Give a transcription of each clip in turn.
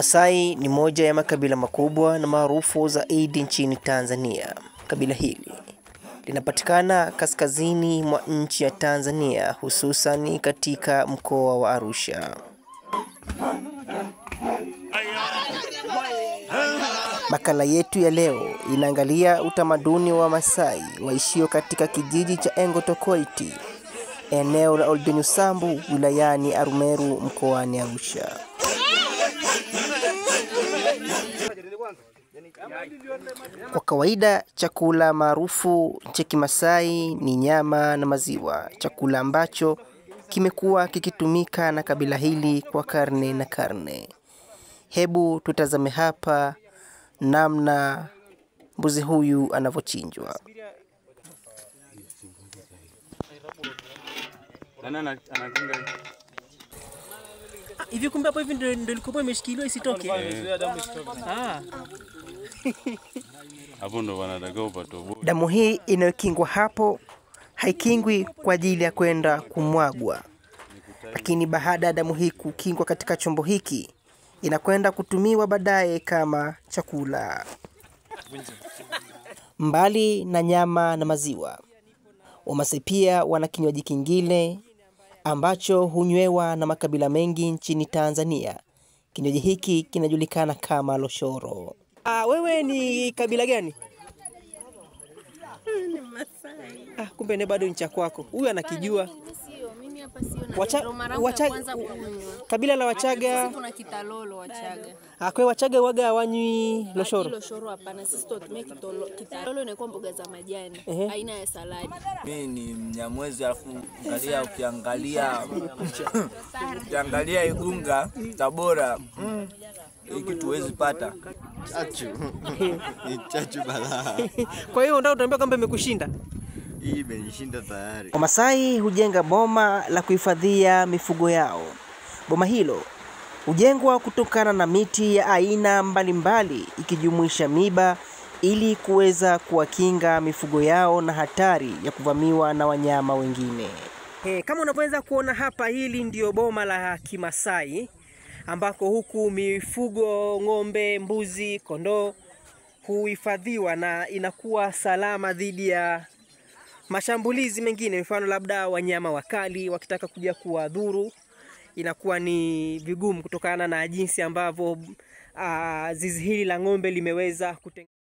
Wamasai ni moja ya makabila makubwa na maarufu zaidi nchini Tanzania. Kabila hili linapatikana kaskazini mwa nchi ya Tanzania, hususan katika mkoa wa Arusha. Makala yetu ya leo inaangalia utamaduni wa Wamasai waishio katika kijiji cha Engotokoiti, eneo la Oldenyusambu, wilayani Arumeru, mkoani Arusha. Kwa kawaida chakula maarufu cha Kimasai ni nyama na maziwa, chakula ambacho kimekuwa kikitumika na kabila hili kwa karne na karne. Hebu tutazame hapa namna mbuzi huyu anavyochinjwa. Hivi kumbe hapo hivi ndio ilikuwa imeshikiliwa isitoke. Hapo ndo wanataka upate. Damu hii inayokingwa hapo haikingwi kwa ajili ya kwenda kumwagwa, lakini baada ya damu hii kukingwa katika chombo hiki inakwenda kutumiwa baadaye kama chakula. Mbali na nyama na maziwa, Wamasai pia wana kinywaji kingine ambacho hunywewa na makabila mengi nchini Tanzania. Kinywaji hiki kinajulikana kama loshoro. Wewe ni kabila gani? Ni Masai. Kumbe ne bado ncha kwako. Huyu anakijua. Mimi hapa sio na kwanza kunywa. Kabila la Wachaga. Sisi tuna kitalolo Wachaga. Kwa Wachaga waga hawanywi loshoro. Loshoro hapana, sisi tunatumia kitalolo inakuwa mboga za majani, aina ya saladi. Mimi ni Mnyamwezi, alafu ukiangalia Igunga, Tabora, hiki tuwezi pata. Ni chachu balaa. Kwa hiyo ndio utaambia kwamba imekushinda. Hii imenishinda tayari. Wamasai hujenga boma la kuhifadhia mifugo yao. Boma hilo hujengwa kutokana na miti ya aina mbalimbali ikijumuisha miba ili kuweza kuwakinga mifugo yao na hatari ya kuvamiwa na wanyama wengine. Kama unavyoweza kuona hapa, hili ndio boma la Kimasai ambako huku mifugo, ng'ombe, mbuzi, kondoo huhifadhiwa na inakuwa salama dhidi ya mashambulizi mengine, mfano labda wanyama wakali wakitaka kuja kuwadhuru. Inakuwa ni vigumu kutokana na jinsi ambavyo zizi hili la ng'ombe limeweza kutengenezwa.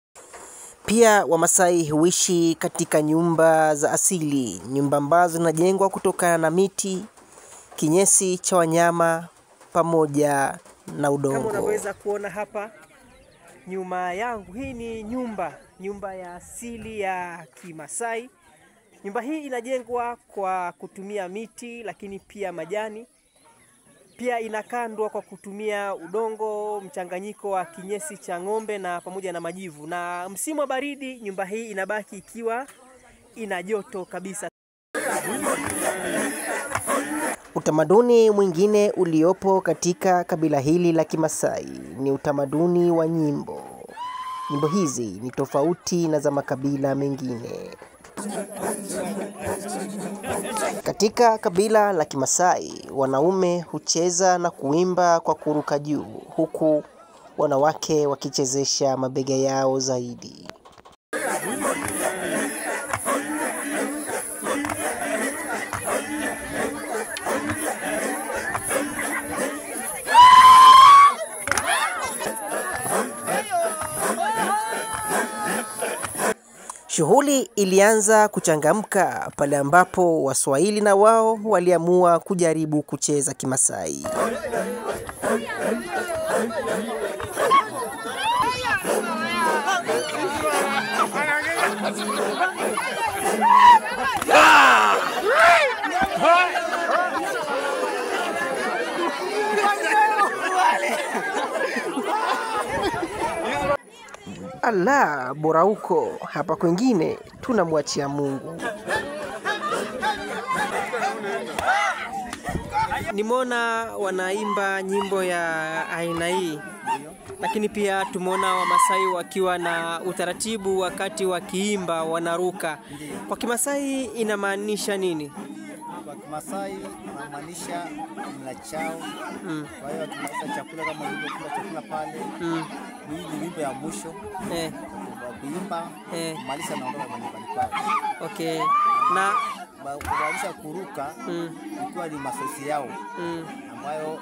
Pia Wamasai huishi katika nyumba za asili, nyumba ambazo zinajengwa kutokana na miti, kinyesi cha wanyama pamoja na udongo. Kama unaweza kuona hapa nyuma yangu, hii ni nyumba ya asili ya Kimasai. Nyumba hii inajengwa kwa kutumia miti, lakini pia majani. Pia inakandwa kwa kutumia udongo, mchanganyiko wa kinyesi cha ng'ombe na pamoja na majivu. Na msimu wa baridi nyumba hii inabaki ikiwa ina joto kabisa. Utamaduni mwingine uliopo katika kabila hili la Kimasai ni utamaduni wa nyimbo. Nyimbo hizi ni tofauti na za makabila mengine. Katika kabila la Kimasai, wanaume hucheza na kuimba kwa kuruka juu, huku wanawake wakichezesha mabega yao zaidi. Shughuli ilianza kuchangamka pale ambapo Waswahili na wao waliamua kujaribu kucheza Kimasai. Allah, bora huko, hapa kwingine tunamwachia Mungu. Nimeona wanaimba nyimbo ya aina hii, lakini pia tumeona Wamasai wakiwa na utaratibu wakati wakiimba wanaruka. Kwa Kimasai inamaanisha nini? Masai wanamaanisha mla chao. Kwa hiyo tunaweza chakula kama hivyo, kula chakula pale. Ni wimbo ya mwisho. Kuimba, kumaliza na ondoka nyumbani kwao. Okay. Na kumaanisha kuruka ikiwa ni masoesi yao. Ambayo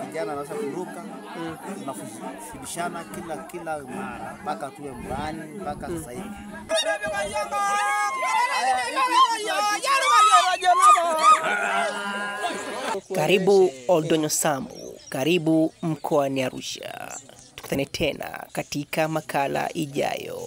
kijana anaweza kuruka. Tunafundishana kila mara mpaka tuwe mbani mpaka sasa hivi. Karibu Oldonyo Sambu, karibu mkoani Arusha. Tukutane tena katika makala ijayo.